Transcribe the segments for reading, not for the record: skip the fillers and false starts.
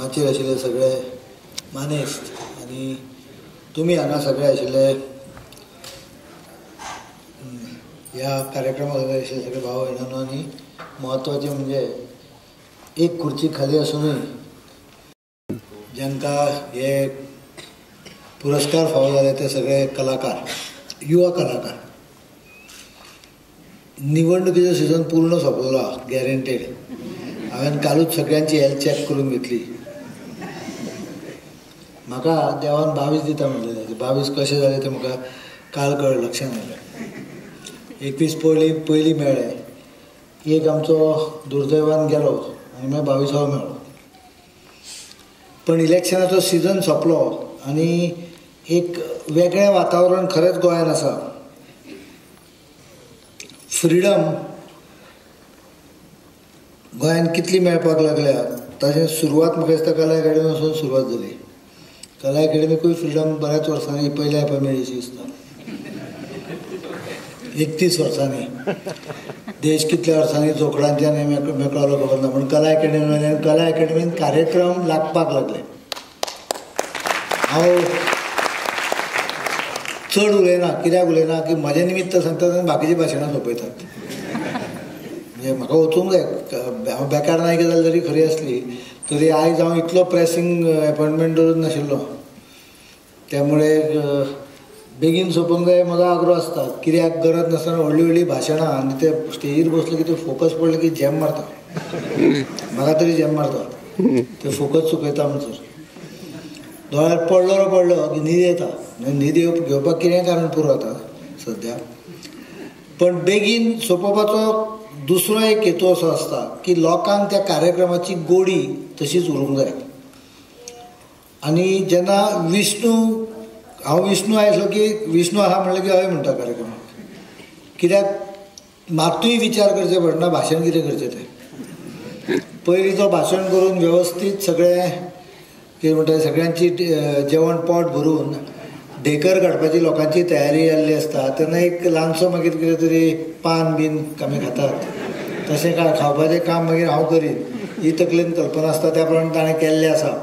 माचयेर आशिल्ले सगळे मानेस्त आनी तुमी हांगा सगळे आशिल्ले ह्या कार्यक्रमाक आशिल्ले सगळे भाव भयणांनो आनी म्हत्वाचें म्हणजे एक खुर्ची खाली आसुनूय जांकां हे पुरस्कार फावो जाले ते सगळे कलाकार, युवा कलाकार. निवडणुकीचो सिजन पूर्ण सोंपलेलो आहा, गॅरंटेड. हांवें कालूच सगळ्यांची हेल्थ चॅक करून घेतली. म्हाका देवान 22 दिता म्हणलेले, 22 कशें जाले तें म्हाका काल कळ्ळें, लक्षांत आयलें. 21 पयलीं मेळ्ळे, एक आमचो दुर्दैवान गेलो आनी मागीर 22 मेळ्ळो. पण इलेक्शनाचो सिजन सोंपलो आनी एक वेगळें वातावरण खरेंच गोंयांत आसा. फ्रिडम गोंयांत कितली मेळपाक लागल्या ताचें सुरवात म्हाका दिसता कला अकॅडमी वचून सुरवात जाली. कला अकॅडमीकूय फ्रिडम बऱ्याच वर्सांनी पयल्या खेपे मेळ्ळी अशी दिसता. 31 वर्सांनी. देश कितल्या वर्सांनी जोखडांच्यान मेकळलो खबर ना, पूण कला अकॅडमीन कार्यक्रम लागपाक लागले. हांव चड उलयना, कित्याक उलयना की म्हजे निमित्त सांगतात आनी बाकीची भाशणां सोंपयतात. म्हणजे म्हाका वचूंक जाय, हांव बेकार नायक जाल्यार जरी खरी आसली तरी आयज हांव इतलो प्रेसींग अपॉयंटमेंट दवरत नाशिल्लो. त्यामुळे बेगीन सोंपोवंक जाय म्हजो आग्रो आसता. कित्याक गरज नासतना व्हडलीं व्हडलीं भाशणां आनी ते स्टेजीर बसले की ते फोकस पडले की जॅम मारता. म्हाका तरी जॅम मारता, ते फोकस चुकयता म्हणसर. दोळ्यार पडलो की न्हीद येता. न्हीद घेवपाक कितें कारण पुरो जाता सद्या. पण बेगीन सोंपोवपाचो दुसरो एक हेतू असो आसता की लोकांक त्या कार्यक्रमाची गोडी तशीच उरूंक जाय. आनी जेन्ना हांव विष्णू आयसलो की विष्णू आहा म्हणलें की हय म्हणटा कार्यक्रमाक. कित्याक मातूय विचार करचे पडना भाशण कितें करचें तें. पयलीं तो भाशण करून वेवस्थीत सगळें कितें म्हणटा सगळ्यांची जेवण पोट भरून डेकर काडपाची लोकांची तयारी जाल्ली आसता. तेन्ना एक ल्हानसो मागीर कितें तरी पान बीन आमी खातात तशें काय खावपाचें काम मागीर हांव करीन ही तकलेन कल्पना आसता, त्या प्रमाणे ताणें केल्लें आसा.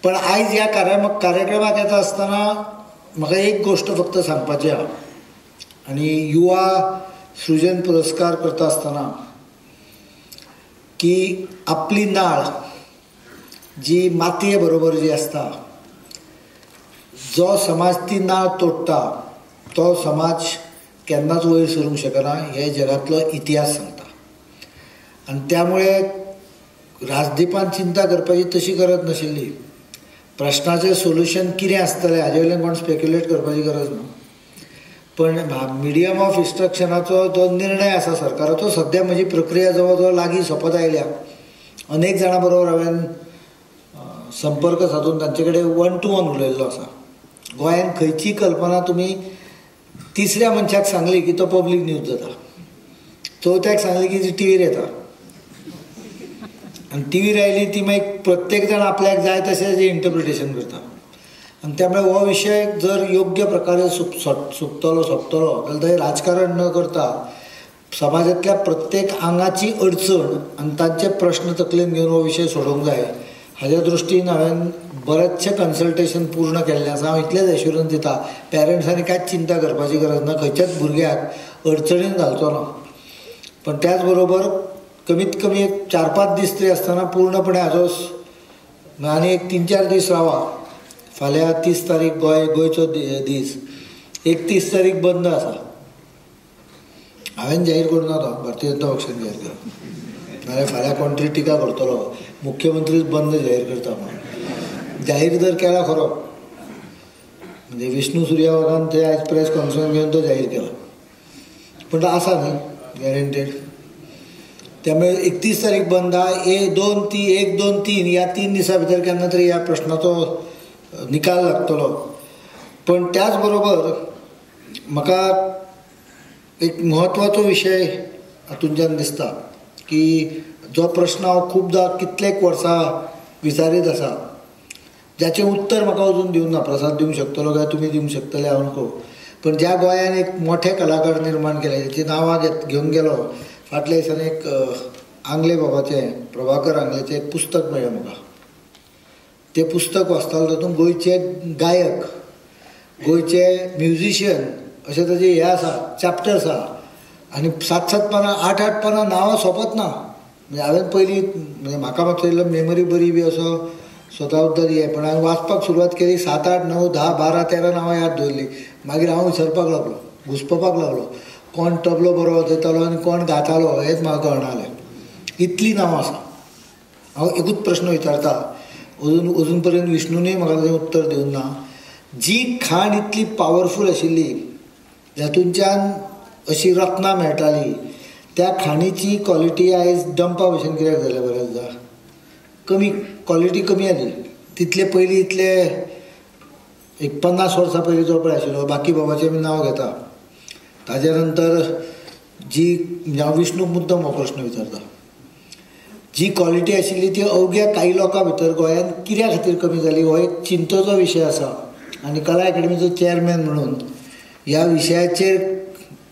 पण आयज ह्या कार्यक्रमाक येता आसतना म्हाका एक गोश्ट फक्त सांगपाची आहा. आनी युवा सृजन पुरस्कार करता आसतना की आपली नाळ जी मातये बरोबर जी आसता, जो समाज ती नाळ तोडटा तो समाज केन्नाच वयर सरूंक शकना हे जगातलो इतिहास सांगता. आनी त्यामुळे राजदीपान चिंता करपाची तशी गरज नाशिल्ली. प्रश्नाचें सोल्युशन कितें आसतलें हाजे वयल्यान कोण स्पेक्युलेट करपाची गरज ना. पण मिडियम ऑफ इन्स्ट्रक्शनाचो जो निर्णय आसा सरकाराचो, सद्या म्हजी प्रक्रिया जवळ जवळ लागीं सोंपत आयल्या. अनेक जाणां बरोबर हांवें संपर्क साधून तांचे कडेन 1 to 1 उलयल्लो आसा. गोंयांत खंयची कल्पना तुमी तिसऱ्या मनशाक सांगली की तो पब्लीक न्यूज जाता, चवथ्याक सांगली की ती टीव्हीर येता. आनी टीव्हीर आयली ती मागीर प्रत्येक जाण आपल्याक जाय तशें जी इंटरप्रिटेशन करता. आनी त्यामुळे हो विशय जर योग्य प्रकारे सोंपतलो जाल्यार थंय राजकारण न करता समाजांतल्या प्रत्येक आंगाची अडचण आनी तांचे प्रश्न तकलेन घेवन हो विशय सोडोवंक जाय. हाज्या दृश्टीन हांवें बरेचशें कन्सल्टेशन पूर्ण केल्लें आसा. हांव इतलेंच एश्युरन्स दिता, पॅरंट्सांनी कांयच चिंता करपाची गरज ना, खंयच्याच भुरग्याक अडचणीन घालचो ना. पण त्याच बरोबर कमीत कमी एक 4-5 दीस तरी आसतना पूर्णपणे हाजो आनी एक 3-4 दीस रावा. फाल्यां 30 तारीख गोंयचो दीस, 31 तारीख बंद आसा. हांवें जाहीर करूं ना तो, भारतीय जनता पक्षान जाहीर केला. नाजाल्यार फाल्यां कोण तरी टिका करतलो मुख्यमंत्रीच बंद जाहीर करता म्हणून. जाहीर जर केला खरो म्हणजे विष्णू सुर्यावगान ते आयज प्रेस कॉन्फरन्स घेवन तो जाहीर केला. पण तो आसा न्ही गॅरंटेड. त्यामुळे 31 तारीख बंद आहा. 1, 2, 3 ह्या 3 दिसां भितर केन्ना तरी ह्या प्रश्नाचो निकाल लागतलो. पण त्याच बरोबर म्हाका एक म्हत्वाचो विशय हातूंतल्यान दिसता की जो प्रश्न हांव खुबदां कितलेक वर्सां विचारीत आसा, जाचें उत्तर म्हाका अजून दिवंक ना. प्रसाद दिवंक शकतलो काय तुमी दिवंक शकतले हांव नको. पण ज्या गोंयान एक मोठे कलाकार निर्माण केले, त्याची नांवां घेवन गेलो. फाटल्या दिसांनी एक आंगले बाबाचें, प्रभाकर आंगलेचें एक पुस्तक मेळ्ळें म्हाका. तें पुस्तक वाचतालो तातूंत गोंयचे गायक, गोंयचे म्युझिशियन अशें ताजे हे आसा, चॅप्टर्स आसा आनी 7-7 पानां 8-8 पानां नांवां सोंपत ना. म्हणजे हांवें पयलीं म्हणजे म्हाका मातसो इल्लो मेमरी बरी बी असो स्वता बद्दल हे, पण हांवें वाचपाक सुरवात केली 7, 8, 9, 10, 12, 13 नांवां याद दवरलीं. मागीर हांव विसरपाक लागलो, घुसपपाक लागलो, कोण तबलो बरो वाजयतालो आनी कोण गातालो हेंच म्हाका कळनासलें. इतलीं नांवां आसा. हांव एकूच प्रश्न विचारता, अजून पर्यंत विष्णुनूय म्हाका ताचें उत्तर दिवंक ना. जी खाण इतली पावरफूल आशिल्ली, जातूंतल्यान अशी रत्नां मेळटालीं, त्या खाणीची क्वॉलिटी आयज डंपा भशेन कित्याक जाल्या बऱ्याचदा? कमी क्वॉलिटी कमी जाली. तितले पयलीं इतले एक 50 वर्सां पयलीं जो पळय आशिल्लो बाकी बाबाचें बी नांव घेता, ताजे नंतर जी हांव विष्णूक मुद्दम हो प्रश्न विचारता, जी क्वॉलिटी आशिल्ली ती अवघ्या काही लोकां भितर गोंयांत कित्या खातीर कमी जाली हो एक चिंतेचो विशय आसा. आनी कला अकॅडमीचो चॅरमॅन म्हणून ह्या विशयाचेर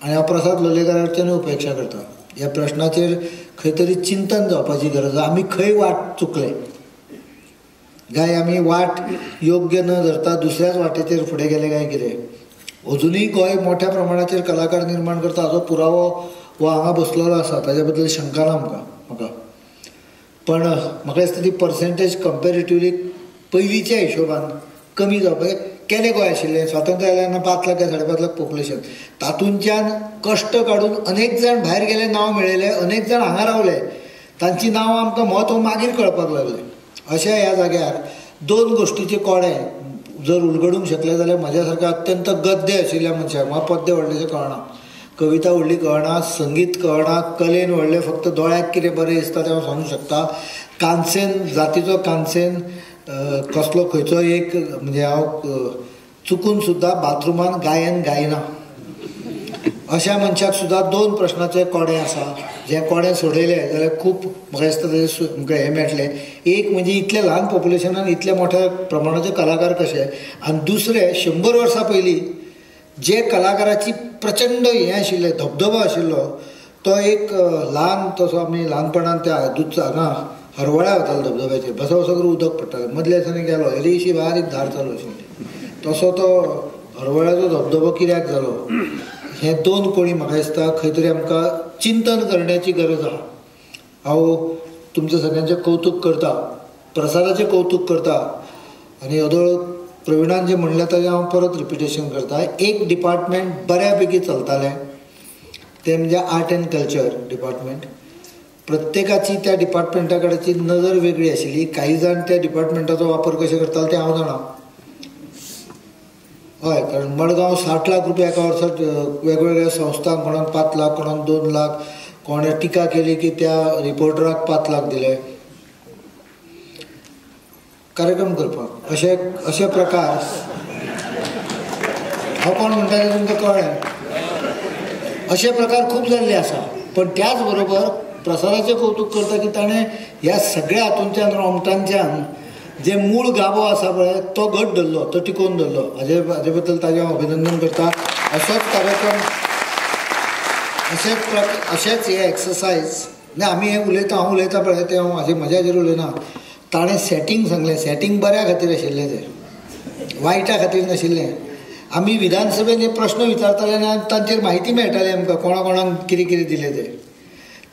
आनी हांव प्रसाद लोलयेकाराच्यानूय उपेक्षा करता, ह्या प्रश्नाचेर खंय तरी चिंतन जावपाची गरज आसा. आमी खंय वाट चुकले काय, आमी वाट योग्य न धरता दुसऱ्याच वाटेचेर फुडें गेले काय कितें? अजुनूय गोंय मोठ्या प्रमाणाचेर कलाकार निर्माण करता हाचो पुरावो हो हांगा बसलेलो आसा, ताजे बद्दल शंका ना म्हाका. पण म्हाका दिसता ती पर्सेंटेज कंपेरेटिवली पयलींच्या हिशोबान कमी जावपाक केलें गोंय आशिल्लें. स्वातंत्र्य जाल्या तेन्ना 5 लाख 5.5 लाख पॉप्युलेशन, तातूंतल्यान कश्ट काडून अनेक जाण भायर गेले, नांव मेळयलें, अनेक जाण हांगा रावले, तांची नांवां आमकां म्हत्व मागीर कळपाक लागलें. अशा ह्या जाग्यार 2 गोश्टीचे कोडे जर उलगडूंक शकले जाल्यार म्हाज्या सारक्या अत्यंत गद्य आशिल्ल्या मनशाक, म्हाका पद्य व्हडलेशें कळना, कविता व्हडली कळना, संगीत कळना, कलेन व्हडलें फक्त दोळ्याक कितें बरें दिसता तें हांव सांगूंक शकता. कांसेन जातीचो कांसेन कसलो खंयचो एक म्हणजे हांव चुकून सुद्दां बाथरुमान गायन गायना. अशा मनशाक सुद्दां 2 प्रश्नाचे कोडे आसा, जे कोडे सोडयले जाल्यार खूब म्हाका दिसता ताजें आमकां हें मेळटलें. एक म्हणजे इतल्या ल्हान पॉप्युलेशनान इतल्या मोठ्या प्रमाणाचे कलाकार कशे, आनी दुसरें 100 वर्सां पयलीं जे कलाकाराची प्रचंड हें आशिल्लें, धबधबो आशिल्लो, तो एक ल्हान तसो आमी ल्हानपणांत त्या हांगा हरवळ्या वतालो धबधब्याचेर, बसा बसा करून उदक पडटालें, मदल्या दिसांनी गेलो इल्लीशी बारीक धार चालू आशिल्ली, तसो तो हरवळ्याचो धबधबो कित्याक जालो, हे 2 कोणी म्हाका दिसता खंय तरी आमकां चिंतन करण्याची गरज आसा. हांव तुमच्या सगळ्यांचें कौतूक करता, प्रसादाचें कौतूक करता, आनी अदोळ प्रविणान जें म्हणलें ताचें हांव परत रिपिटेशन करता. एक डिपार्टमेंट बऱ्यापैकी चलतालें, तें म्हणजे आर्ट एंड कल्चर डिपार्टमेंट. प्रत्येकाची त्या डिपार्टमेंटा कडेची नजर वेगळी आशिल्ली. काही जाण त्या डिपार्टमेंटाचो वापर कशे करताले तें हांव जाणा. हय, कारण मडगांव 60 लाख रुपया एका वर्साक वेगवेगळ्या संस्थांक, कोणाक 5 लाख, कोणाक 2 लाख, कोणे टिका केली की त्या रिपोर्टराक 5 लाख दिले कार्यक्रम करपाक. अशे प्रकार हांव कोण म्हणटा तें तुमकां कळ्ळें. अशे प्रकार खूब जाल्ले आसा. पण त्याच बरोबर प्रसादाचें कौतूक करता की ताणें ह्या सगळ्या हातूंतल्यान रोमटांच्यान जे मूळ गाभो आसा पळय तो घट धरलो, तो टिकोवन धरलो. हाजे बद्दल ताजें हांव अभिनंदन करता. अशेच कार्यक्रम, अशेंच हे एक्सरसायज आमी हें उलयता, हांव उलयता पळय तें हांव म्हाज्या हाजेर उलयना. ताणें सेटींग सांगलें, सेटींग बऱ्या खातीर आशिल्लें, तें वायटा खातीर नाशिल्लें. आमी विधानसभेन हे प्रश्न विचारताले आनी तांचेर म्हायती मेळटाली आमकां कोणा कोणाक कितें कितें दिलें तें.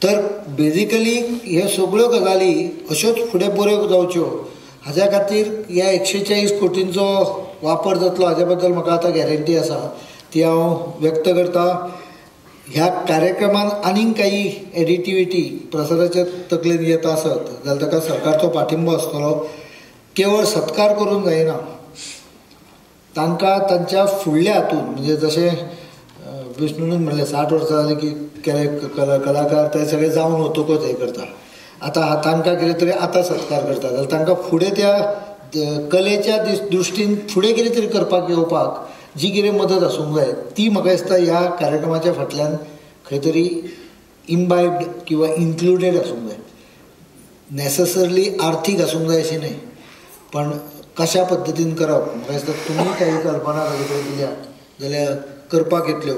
तर बेजिकली ह्यो सगळ्यो गजाली अश्योच फुडें बऱ्यो जावच्यो हाज्या खातीर ह्या 140 कोटींचो वापर जातलो हाज्या बद्दल म्हाका आतां गॅरंटी आसा, ती हांव व्यक्त करता. ह्या कार्यक्रमान आनीक काही एडिटिविटी प्रसादाच्या तकलेन येत आसत जाल्यार ताका सरकारचो पाठिंबो आसतलो. केवळ सत्कार करून जायना, तांकां तांच्या फुडल्या हातून म्हणजे जशें विष्णून म्हणलें 60 वर्सां जालीं की केले कलाकार ते सगळे जावन वतकूच हें करता. आतां तांकां कितें तरी आतां सत्कार करता जाल्यार तांकां फुडें त्या कलेच्या दृश्टीन फुडें कितें तरी करपाक येवपाक जी कितें मदत आसूंक जाय ती म्हाका दिसता ह्या कार्यक्रमाच्या फाटल्यान खंय तरी इम्बायब्ड किंवा इन्क्लुडेड आसूंक जाय. नॅसेसरली आर्थीक आसूंक जाय अशें न्हय, पण कशा पद्दतीन करप म्हाका दिसता तुमी काही कल्पना ताजे कडेन दिल्या जाल्यार करपाक येतल्यो.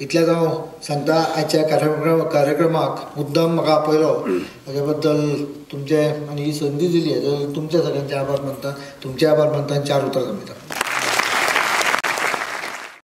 इतलेंच हांव सांगता आयच्या कार्यक्रमाक मुद्दम म्हाका आपयलो हाज्या बद्दल तुमचे आनी ही संदी दिली हाज्या तुमच्या सगळ्यांचे आभार मानता, तुमचे आभार मानता आनी 4 उतरां सांगता.